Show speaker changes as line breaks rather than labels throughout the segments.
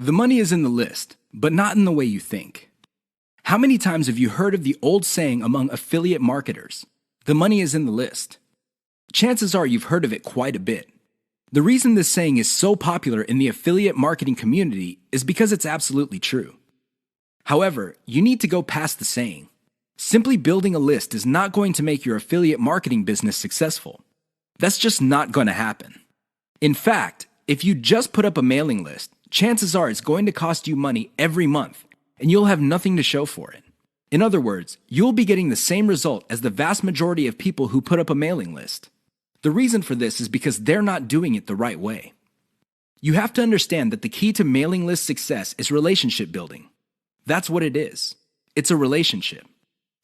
The money is in the list, but not in the way you think. How many times have you heard of the old saying among affiliate marketers, the money is in the list? Chances are you've heard of it quite a bit. The reason this saying is so popular in the affiliate marketing community is because it's absolutely true. However, you need to go past the saying. Simply building a list is not going to make your affiliate marketing business successful. That's just not going to happen. In fact, if you just put up a mailing list, chances are it's going to cost you money every month, and you'll have nothing to show for it. In other words, you'll be getting the same result as the vast majority of people who put up a mailing list. The reason for this is because they're not doing it the right way. You have to understand that the key to mailing list success is relationship building. That's what it is. It's a relationship.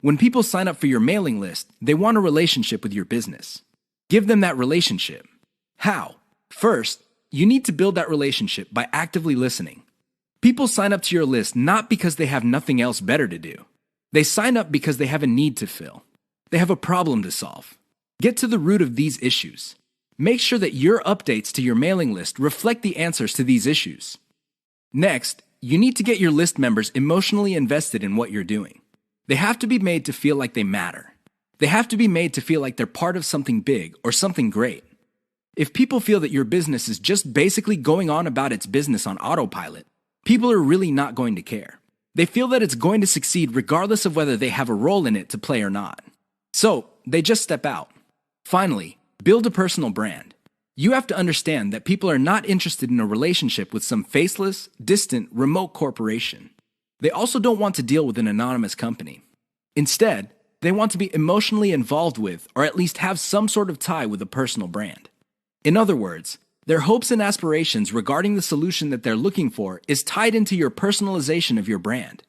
When people sign up for your mailing list, they want a relationship with your business. Give them that relationship. How? First, you need to build that relationship by actively listening. People sign up to your list not because they have nothing else better to do. They sign up because they have a need to fill. They have a problem to solve. Get to the root of these issues. Make sure that your updates to your mailing list reflect the answers to these issues. Next, you need to get your list members emotionally invested in what you're doing. They have to be made to feel like they matter. They have to be made to feel like they're part of something big or something great. If people feel that your business is just basically going on about its business on autopilot, people are really not going to care. They feel that it's going to succeed regardless of whether they have a role in it to play or not. So, they just step out. Finally, build a personal brand. You have to understand that people are not interested in a relationship with some faceless, distant, remote corporation. They also don't want to deal with an anonymous company. Instead, they want to be emotionally involved with, or at least have some sort of tie with a personal brand. In other words, their hopes and aspirations regarding the solution that they're looking for is tied into your personalization of your brand.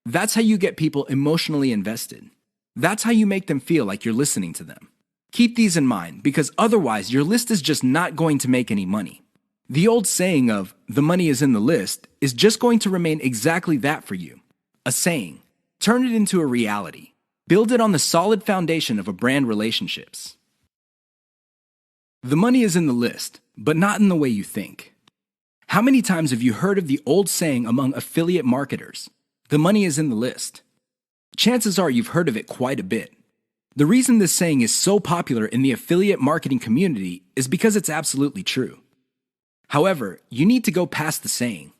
That's how you get people emotionally invested. That's how you make them feel like you're listening to them. Keep these in mind, because otherwise your list is just not going to make any money. The old saying of, the money is in the list, is just going to remain exactly that for you. A saying. Turn it into a reality. Build it on the solid foundation of a brand relationships. The money is in the list, but not in the way you think. How many times have you heard of the old saying among affiliate marketers, the money is in the list? Chances are you've heard of it quite a bit. The reason this saying is so popular in the affiliate marketing community is because it's absolutely true. However, you need to go past the saying.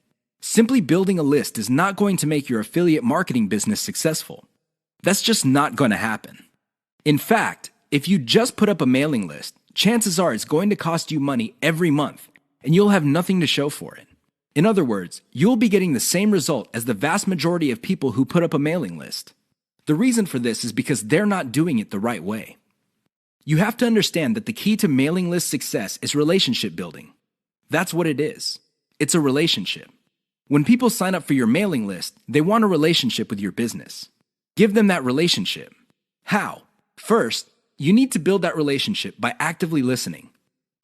Simply building a list is not going to make your affiliate marketing business successful. That's just not going to happen. In fact, if you just put up a mailing list, chances are it's going to cost you money every month, and you'll have nothing to show for it. In other words, you'll be getting the same result as the vast majority of people who put up a mailing list. The reason for this is because they're not doing it the right way. You have to understand that the key to mailing list success is relationship building. That's what it is. It's a relationship. When people sign up for your mailing list, they want a relationship with your business. Give them that relationship. How? First, you need to build that relationship by actively listening.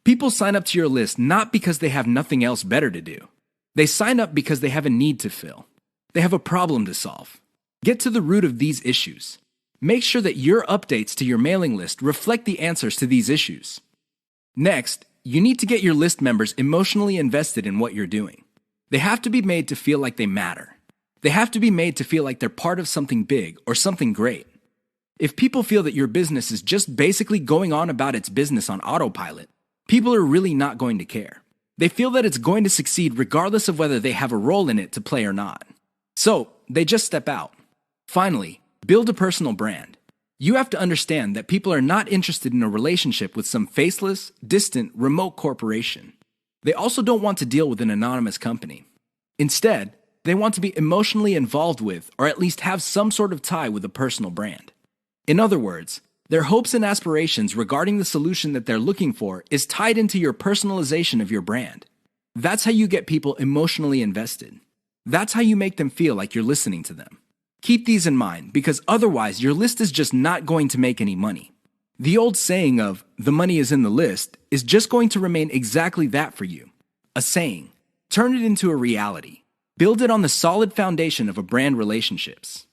People sign up to your list not because they have nothing else better to do. They sign up because they have a need to fill. They have a problem to solve. Get to the root of these issues. Make sure that your updates to your mailing list reflect the answers to these issues. Next, you need to get your list members emotionally invested in what you're doing. They have to be made to feel like they matter. They have to be made to feel like they're part of something big or something great. If people feel that your business is just basically going on about its business on autopilot, people are really not going to care. They feel that it's going to succeed regardless of whether they have a role in it to play or not. So, they just step out. Finally, build a personal brand. You have to understand that people are not interested in a relationship with some faceless, distant, remote corporation. They also don't want to deal with an anonymous company. Instead, they want to be emotionally involved with, or at least have some sort of tie with a personal brand. In other words, their hopes and aspirations regarding the solution that they're looking for is tied into your personalization of your brand. That's how you get people emotionally invested. That's how you make them feel like you're listening to them. Keep these in mind, because otherwise your list is just not going to make any money. The old saying of, the money is in the list, is just going to remain exactly that for you. A saying. Turn it into a reality. Build it on the solid foundation of a brand relationships.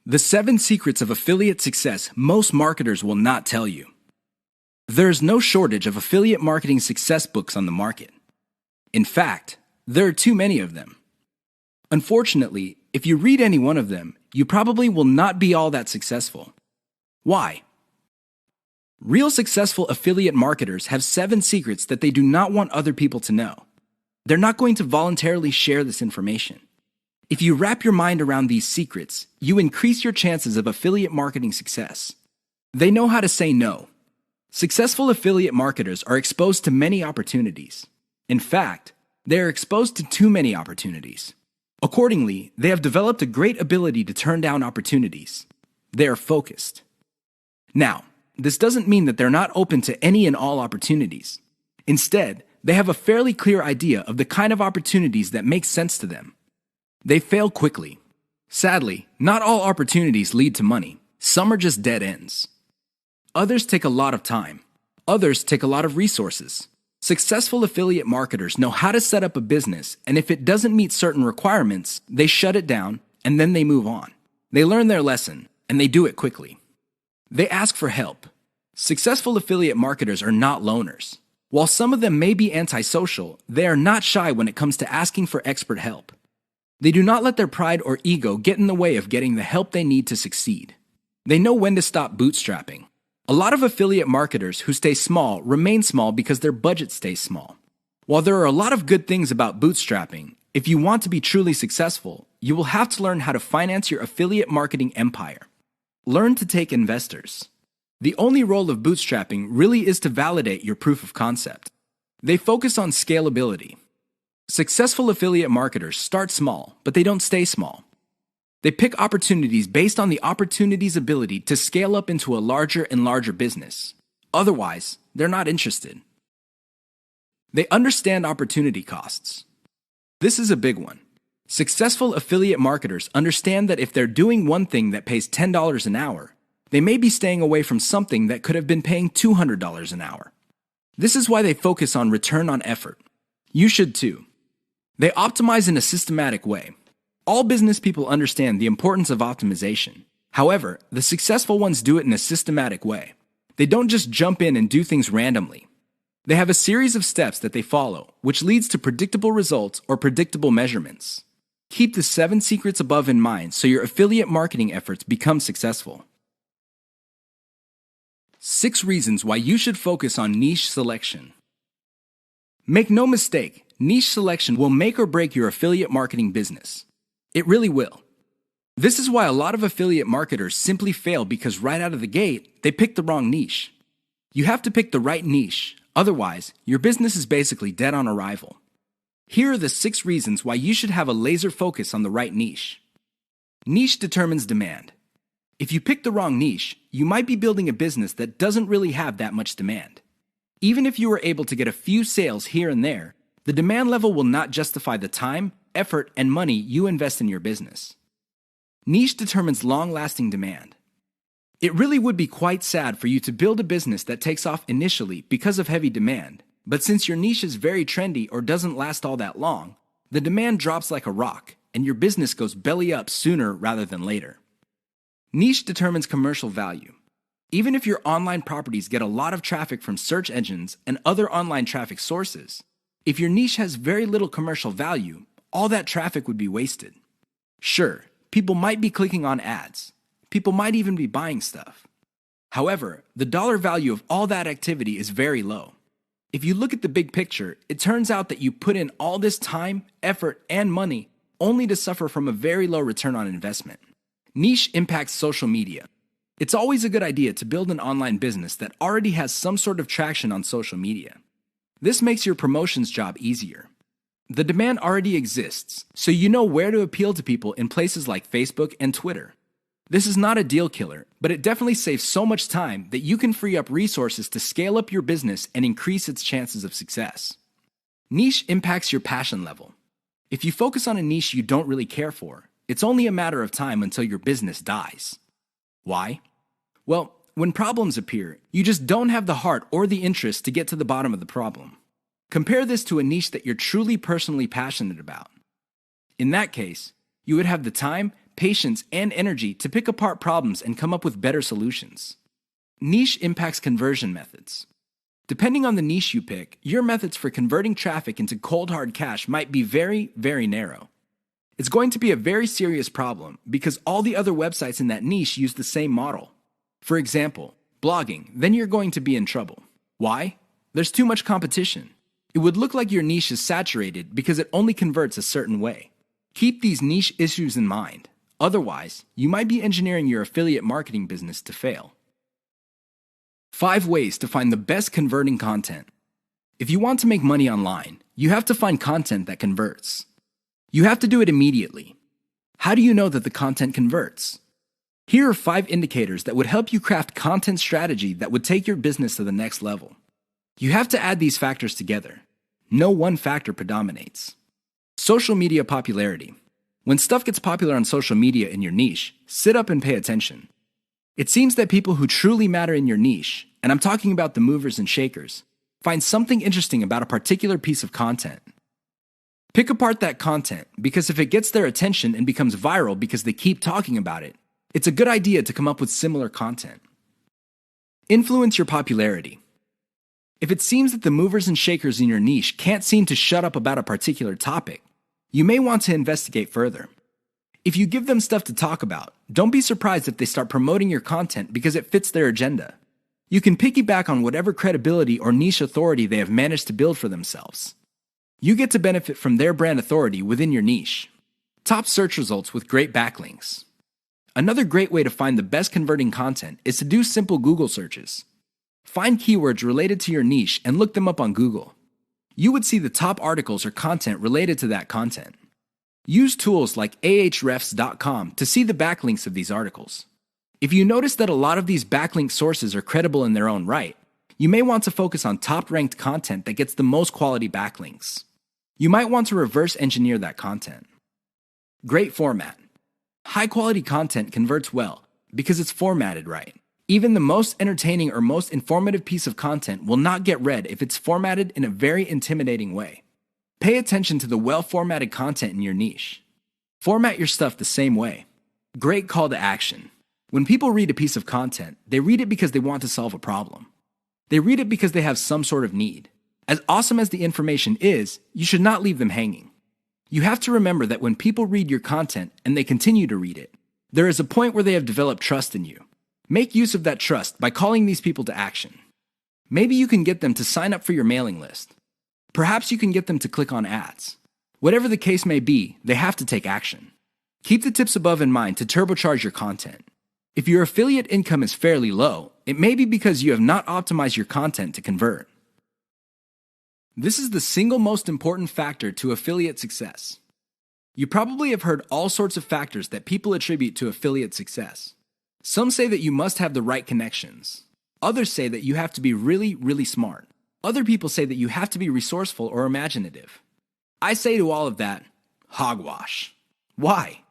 The 7 secrets of affiliate success most marketers will not tell you. There is no shortage of affiliate marketing success books on the market. In fact, There are too many of them. Unfortunately, if you read any one of them, you probably will not be all that successful. Why? Real successful affiliate marketers have 7 secrets that they do not want other people to know. They're not going to voluntarily share this information. If you wrap your mind around these secrets, you increase your chances of affiliate marketing success. They know how to say no. Successful affiliate marketers are exposed to many opportunities. In fact, they are exposed to too many opportunities. Accordingly, they have developed a great ability to turn down opportunities. They are focused. Now, this doesn't mean that they're not open to any and all opportunities. Instead, they have a fairly clear idea of the kind of opportunities that make sense to them. They fail quickly. Sadly, not all opportunities lead to money. Some are just dead ends. Others take a lot of time. Others take a lot of resources. Successful affiliate marketers know how to set up a business, and if it doesn't meet certain requirements, they shut it down, and then they move on. They learn their lesson, and they do it quickly. They ask for help. Successful affiliate marketers are not loners. While some of them may be antisocial, they are not shy when it comes to asking for expert help. They do not let their pride or ego get in the way of getting the help they need to succeed. They know when to stop bootstrapping. A lot of affiliate marketers who stay small remain small because their budget stays small. While there are a lot of good things about bootstrapping, if you want to be truly successful, you will have to learn how to finance your affiliate marketing empire. Learn to take investors. The only role of bootstrapping really is to validate your proof of concept. They focus on scalability. Successful affiliate marketers start small, but they don't stay small. They pick opportunities based on the opportunity's ability to scale up into a larger and larger business. Otherwise, they're not interested. They understand opportunity costs. This is a big one. Successful affiliate marketers understand that if they're doing one thing that pays $10 an hour, they may be staying away from something that could have been paying $200 an hour. This is why they focus on return on effort. You should too. They optimize in a systematic way. All business people understand the importance of optimization. However, the successful ones do it in a systematic way. They don't just jump in and do things randomly. They have a series of steps that they follow, which leads to predictable results or predictable measurements. Keep the 7 secrets above in mind so your affiliate marketing efforts become successful. 6 reasons why you should focus on niche selection. Make no mistake, niche selection will make or break your affiliate marketing business. It really will. This is why a lot of affiliate marketers simply fail because right out of the gate, they pick the wrong niche. You have to pick the right niche, otherwise, your business is basically dead on arrival. Here are the 6 reasons why you should have a laser focus on the right niche. Niche determines demand. If you pick the wrong niche, you might be building a business that doesn't really have that much demand. Even if you were able to get a few sales here and there, the demand level will not justify the time, effort, and money you invest in your business. Niche determines long-lasting demand. It really would be quite sad for you to build a business that takes off initially because of heavy demand, but since your niche is very trendy or doesn't last all that long, the demand drops like a rock, and your business goes belly up sooner rather than later. Niche determines commercial value. Even if your online properties get a lot of traffic from search engines and other online traffic sources, if your niche has very little commercial value, all that traffic would be wasted. Sure, people might be clicking on ads. People might even be buying stuff. However, the dollar value of all that activity is very low. If you look at the big picture, it turns out that you put in all this time, effort, and money only to suffer from a very low return on investment. Niche impacts social media. It's always a good idea to build an online business that already has some sort of traction on social media. This makes your promotions job easier. The demand already exists, so you know where to appeal to people in places like Facebook and Twitter. This is not a deal killer, but it definitely saves so much time that you can free up resources to scale up your business and increase its chances of success. Niche impacts your passion level. If you focus on a niche you don't really care for, it's only a matter of time until your business dies. Why? Well, when problems appear, you just don't have the heart or the interest to get to the bottom of the problem. Compare this to a niche that you're truly personally passionate about. In that case, you would have the time, patience, and energy to pick apart problems and come up with better solutions. Niche impacts conversion methods. Depending on the niche you pick, your methods for converting traffic into cold hard cash might be very, very narrow. It's going to be a very serious problem because all the other websites in that niche use the same model. For example, blogging, then you're going to be in trouble. Why? There's too much competition. It would look like your niche is saturated because it only converts a certain way. Keep these niche issues in mind. Otherwise, you might be engineering your affiliate marketing business to fail. 5 ways to find the best converting content. If you want to make money online, you have to find content that converts. You have to do it immediately. How do you know that the content converts? Here are 5 indicators that would help you craft content strategy that would take your business to the next level. You have to add these factors together. No one factor predominates. Social media popularity. When stuff gets popular on social media in your niche, sit up and pay attention. It seems that people who truly matter in your niche, and I'm talking about the movers and shakers, find something interesting about a particular piece of content. Pick apart that content because if it gets their attention and becomes viral because they keep talking about it, it's a good idea to come up with similar content. Influence your popularity. If it seems that the movers and shakers in your niche can't seem to shut up about a particular topic, you may want to investigate further. If you give them stuff to talk about, don't be surprised if they start promoting your content because it fits their agenda. You can piggyback on whatever credibility or niche authority they have managed to build for themselves. You get to benefit from their brand authority within your niche. Top search results with great backlinks. Another great way to find the best converting content is to do simple Google searches. Find keywords related to your niche and look them up on Google. You would see the top articles or content related to that content. Use tools like ahrefs.com to see the backlinks of these articles. If you notice that a lot of these backlink sources are credible in their own right, you may want to focus on top-ranked content that gets the most quality backlinks. You might want to reverse engineer that content. Great format. High-quality content converts well because it's formatted right. Even the most entertaining or most informative piece of content will not get read if it's formatted in a very intimidating way. Pay attention to the well-formatted content in your niche. Format your stuff the same way. Great call to action. When people read a piece of content, they read it because they want to solve a problem. They read it because they have some sort of need. As awesome as the information is, you should not leave them hanging. You have to remember that when people read your content and they continue to read it, there is a point where they have developed trust in you. Make use of that trust by calling these people to action. Maybe you can get them to sign up for your mailing list. Perhaps you can get them to click on ads. Whatever the case may be, they have to take action. Keep the tips above in mind to turbocharge your content. If your affiliate income is fairly low, it may be because you have not optimized your content to convert. This is the single most important factor to affiliate success. You probably have heard all sorts of factors that people attribute to affiliate success. Some say that you must have the right connections. Others say that you have to be really, really smart. Other people say that you have to be resourceful or imaginative. I say to all of that, hogwash. Why?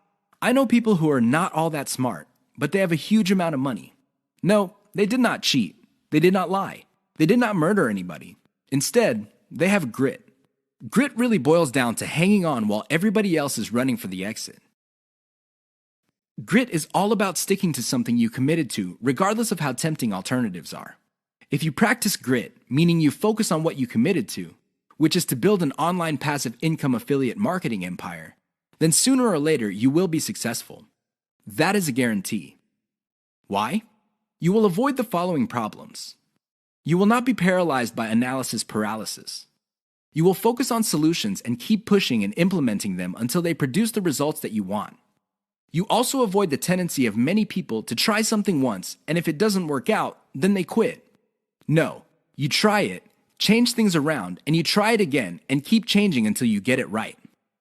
I know people who are not all that smart, but they have a huge amount of money. No, they did not cheat. They did not lie. They did not murder anybody. Instead, they have grit. Grit really boils down to hanging on while everybody else is running for the exit. Grit is all about sticking to something you committed to, regardless of how tempting alternatives are. If you practice grit, meaning you focus on what you committed to, which is to build an online passive income affiliate marketing empire, then sooner or later you will be successful. That is a guarantee. Why? You will avoid the following problems. You will not be paralyzed by analysis paralysis. You will focus on solutions and keep pushing and implementing them until they produce the results that you want. You also avoid the tendency of many people to try something once, and if it doesn't work out, then they quit. No, you try it, change things around, and you try it again and keep changing until you get it right.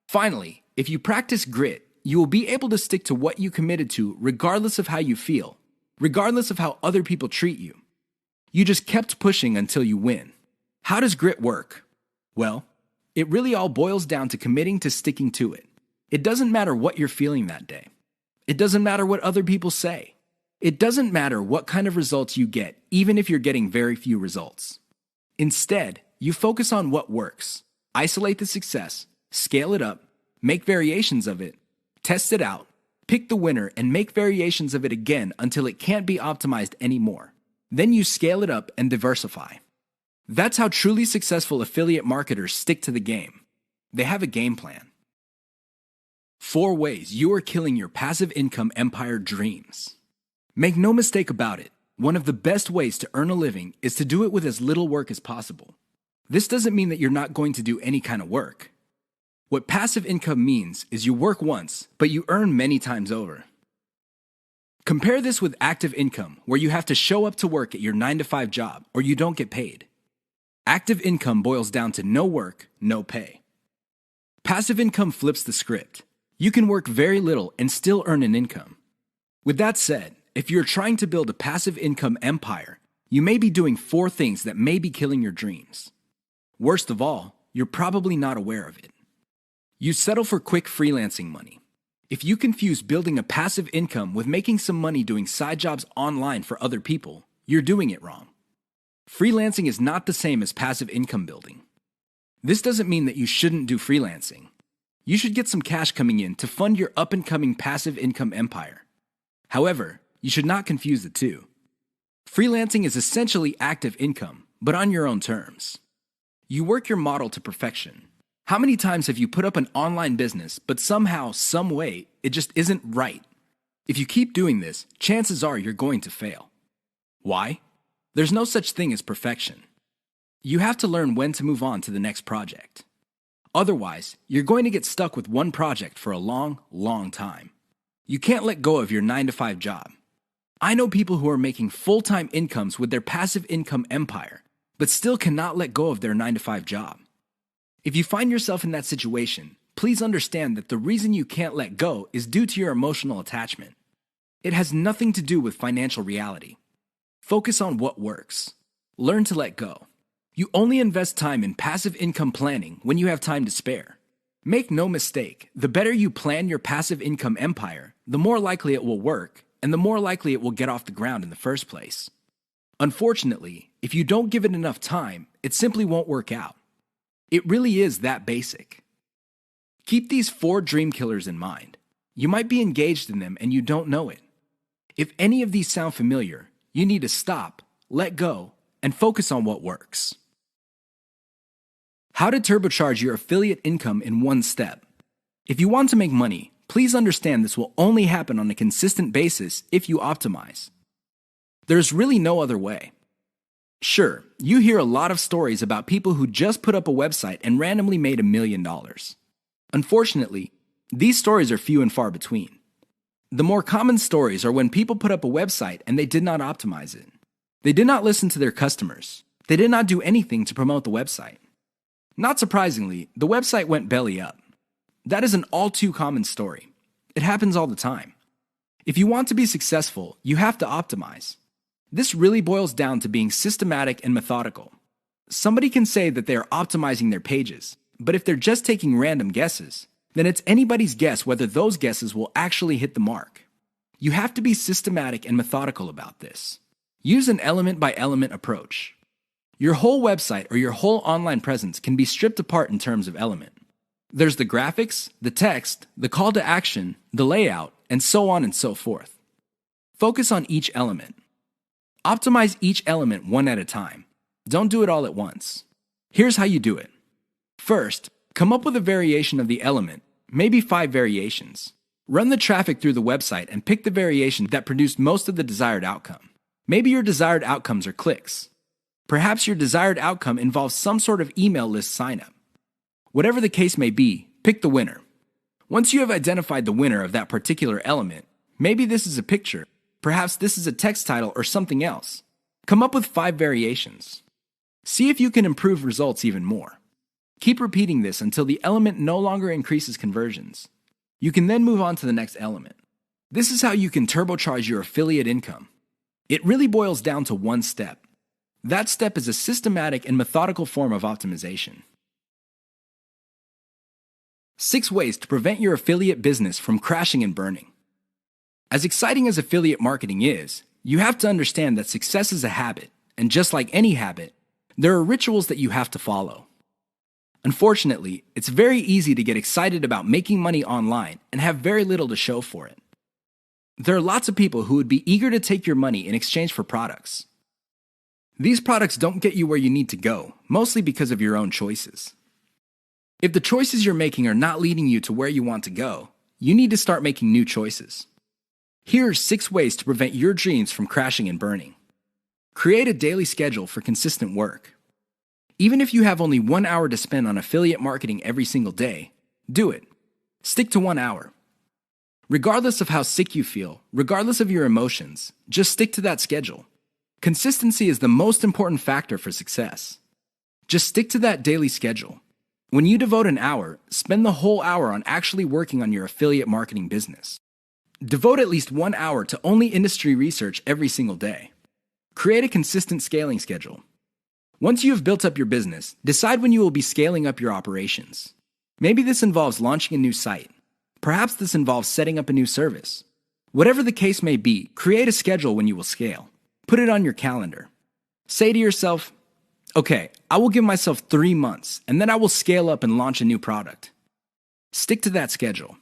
Finally, if you practice grit, you will be able to stick to what you committed to regardless of how you feel, regardless of how other people treat you. You just kept pushing until you win. How does grit work? Well, it really all boils down to committing to sticking to it. It doesn't matter what you're feeling that day. It doesn't matter what other people say. It doesn't matter what kind of results you get, even if you're getting very few results. Instead, you focus on what works. Isolate the success, scale it up, make variations of it, test it out, pick the winner, and make variations of it again until it can't be optimized anymore. Then you scale it up and diversify. That's how truly successful affiliate marketers stick to the game. They have a game plan. 4 ways you are killing your passive income empire dreams. Make no mistake about it, one of the best ways to earn a living is to do it with as little work as possible. This doesn't mean that you're not going to do any kind of work. What passive income means is you work once, but you earn many times over. Compare this with active income, where you have to show up to work at your 9-to-5 job or you don't get paid. Active income boils down to no work, no pay. Passive income flips the script. You can work very little and still earn an income. With that said, if you're trying to build a passive income empire, you may be doing 4 things that may be killing your dreams. Worst of all, you're probably not aware of it. You settle for quick freelancing money. If you confuse building a passive income with making some money doing side jobs online for other people, you're doing it wrong. Freelancing is not the same as passive income building. This doesn't mean that you shouldn't do freelancing. You should get some cash coming in to fund your up-and-coming passive income empire. However, you should not confuse the two. Freelancing is essentially active income, but on your own terms. You work your model to perfection. How many times have you put up an online business, but somehow, some way, it just isn't right? If you keep doing this, chances are you're going to fail. Why? There's no such thing as perfection. You have to learn when to move on to the next project. Otherwise, you're going to get stuck with one project for a long, long time. You can't let go of your 9-to-5 job. I know people who are making full-time incomes with their passive income empire, but still cannot let go of their 9-to-5 job. If you find yourself in that situation, please understand that the reason you can't let go is due to your emotional attachment. It has nothing to do with financial reality. Focus on what works. Learn to let go. You only invest time in passive income planning when you have time to spare. Make no mistake, the better you plan your passive income empire, the more likely it will work, and the more likely it will get off the ground in the first place. Unfortunately, if you don't give it enough time, it simply won't work out. It really is that basic. Keep these 4 dream killers in mind. You might be engaged in them and you don't know it. If any of these sound familiar, you need to stop, let go, and focus on what works. How to turbocharge your affiliate income in 1 step. If you want to make money, please understand this will only happen on a consistent basis if you optimize. There's really no other way. Sure, you hear a lot of stories about people who just put up a website and randomly made $1 million. Unfortunately, these stories are few and far between. The more common stories are when people put up a website and they did not optimize it. They did not listen to their customers. They did not do anything to promote the website. Not surprisingly, the website went belly up. That is an all too common story. It happens all the time. If you want to be successful, you have to optimize. This really boils down to being systematic and methodical. Somebody can say that they are optimizing their pages, but if they're just taking random guesses, then it's anybody's guess whether those guesses will actually hit the mark. You have to be systematic and methodical about this. Use an element-by-element approach. Your whole website or your whole online presence can be stripped apart in terms of element. There's the graphics, the text, the call to action, the layout, and so on and so forth. Focus on each element. Optimize each element one at a time. Don't do it all at once. Here's how you do it. First, come up with a variation of the element, maybe 5 variations. Run the traffic through the website and pick the variation that produced most of the desired outcome. Maybe your desired outcomes are clicks. Perhaps your desired outcome involves some sort of email list signup. Whatever the case may be, pick the winner. Once you have identified the winner of that particular element, maybe this is a picture, perhaps this is a text title or something else. Come up with 5 variations. See if you can improve results even more. Keep repeating this until the element no longer increases conversions. You can then move on to the next element. This is how you can turbocharge your affiliate income. It really boils down to 1 step. That step is a systematic and methodical form of optimization. 6 ways to prevent your affiliate business from crashing and burning. As exciting as affiliate marketing is, you have to understand that success is a habit, and just like any habit, there are rituals that you have to follow. Unfortunately, it's very easy to get excited about making money online and have very little to show for it. There are lots of people who would be eager to take your money in exchange for products. These products don't get you where you need to go, mostly because of your own choices. If the choices you're making are not leading you to where you want to go, you need to start making new choices. Here are 6 ways to prevent your dreams from crashing and burning. Create a daily schedule for consistent work. Even if you have only 1 hour to spend on affiliate marketing every single day, do it. Stick to 1 hour. Regardless of how sick you feel, regardless of your emotions, just stick to that schedule. Consistency is the most important factor for success. Just stick to that daily schedule. When you devote an hour, spend the whole hour on actually working on your affiliate marketing business. Devote at least 1 hour to only industry research every single day. Create a consistent scaling schedule. Once you have built up your business, decide when you will be scaling up your operations. Maybe this involves launching a new site. Perhaps this involves setting up a new service. Whatever the case may be, create a schedule when you will scale. Put it on your calendar. Say to yourself, okay, I will give myself 3 months, and then I will scale up and launch a new product. Stick to that schedule.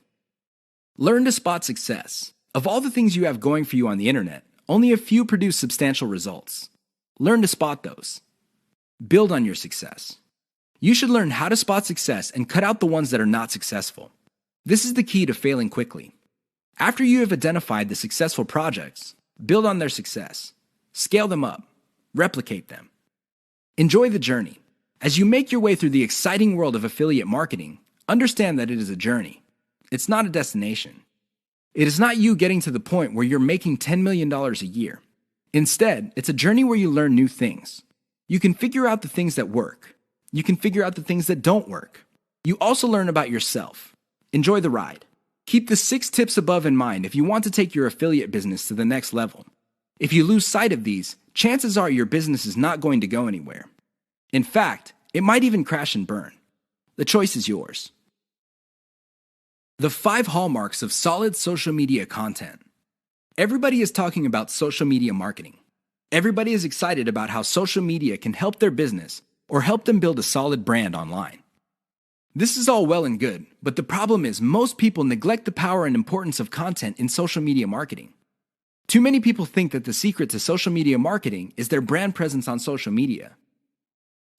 Learn to spot success. Of all the things you have going for you on the internet, only a few produce substantial results. Learn to spot those. Build on your success. You should learn how to spot success and cut out the ones that are not successful. This is the key to failing quickly. After you have identified the successful projects, build on their success. Scale them up. Replicate them. Enjoy the journey. As you make your way through the exciting world of affiliate marketing, understand that it is a journey. It's not a destination. It is not you getting to the point where you're making $10 million a year. Instead, it's a journey where you learn new things. You can figure out the things that work. You can figure out the things that don't work. You also learn about yourself. Enjoy the ride. Keep the 6 tips above in mind if you want to take your affiliate business to the next level. If you lose sight of these, chances are your business is not going to go anywhere. In fact, it might even crash and burn. The choice is yours. The 5 hallmarks of solid social media content. Everybody is talking about social media marketing. Everybody is excited about how social media can help their business or help them build a solid brand online. This is all well and good, but the problem is most people neglect the power and importance of content in social media marketing. Too many people think that the secret to social media marketing is their brand presence on social media.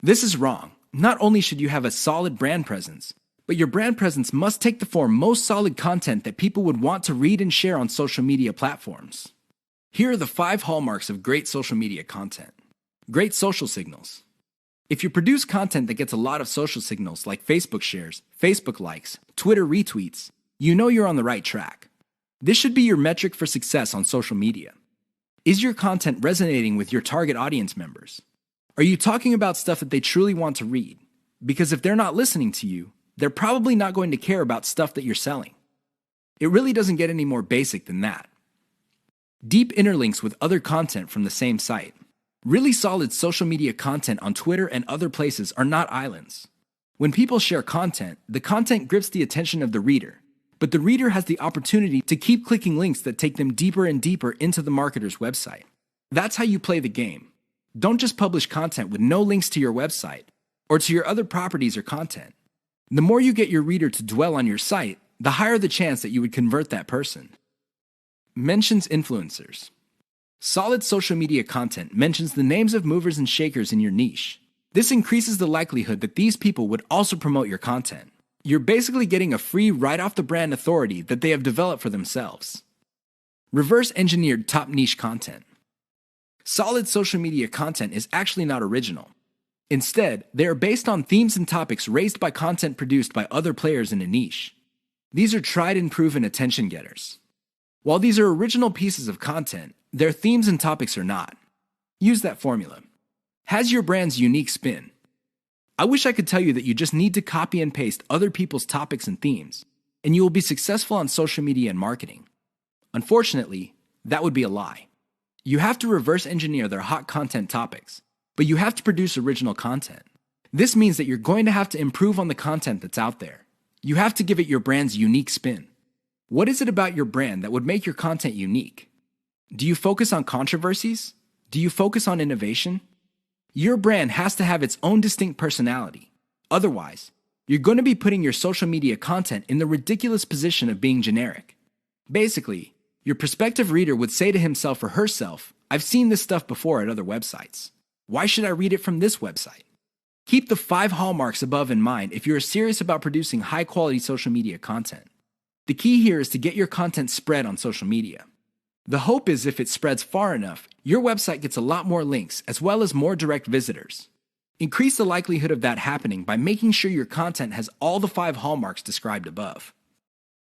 This is wrong. Not only should you have a solid brand presence, but your brand presence must take the form most solid content that people would want to read and share on social media platforms. Here are the 5 hallmarks of great social media content. Great social signals. If you produce content that gets a lot of social signals like Facebook shares, Facebook likes, Twitter retweets, you know you're on the right track. This should be your metric for success on social media. Is your content resonating with your target audience members? Are you talking about stuff that they truly want to read? Because if they're not listening to you, they're probably not going to care about stuff that you're selling. It really doesn't get any more basic than that. Deep interlinks with other content from the same site. Really solid social media content on Twitter and other places are not islands. When people share content, the content grips the attention of the reader, but the reader has the opportunity to keep clicking links that take them deeper and deeper into the marketer's website. That's how you play the game. Don't just publish content with no links to your website or to your other properties or content. The more you get your reader to dwell on your site, the higher the chance that you would convert that person. Mentions influencers. Solid social media content mentions the names of movers and shakers in your niche. This increases the likelihood that these people would also promote your content. You're basically getting a free right-off-the-brand authority that they have developed for themselves. Reverse-engineered top niche content. Solid social media content is actually not original. Instead, they are based on themes and topics raised by content produced by other players in a niche. These are tried and proven attention getters. While these are original pieces of content, their themes and topics are not. Use that formula. Has your brand's unique spin. I wish I could tell you that you just need to copy and paste other people's topics and themes, and you will be successful on social media and marketing. Unfortunately, that would be a lie. You have to reverse engineer their hot content topics, but you have to produce original content. This means that you're going to have to improve on the content that's out there. You have to give it your brand's unique spin. What is it about your brand that would make your content unique? Do you focus on controversies? Do you focus on innovation? Your brand has to have its own distinct personality. Otherwise, you're going to be putting your social media content in the ridiculous position of being generic. Basically, your prospective reader would say to himself or herself, I've seen this stuff before at other websites. Why should I read it from this website? Keep the 5 hallmarks above in mind if you're serious about producing high-quality social media content. The key here is to get your content spread on social media. The hope is if it spreads far enough, your website gets a lot more links as well as more direct visitors. Increase the likelihood of that happening by making sure your content has all the 5 hallmarks described above.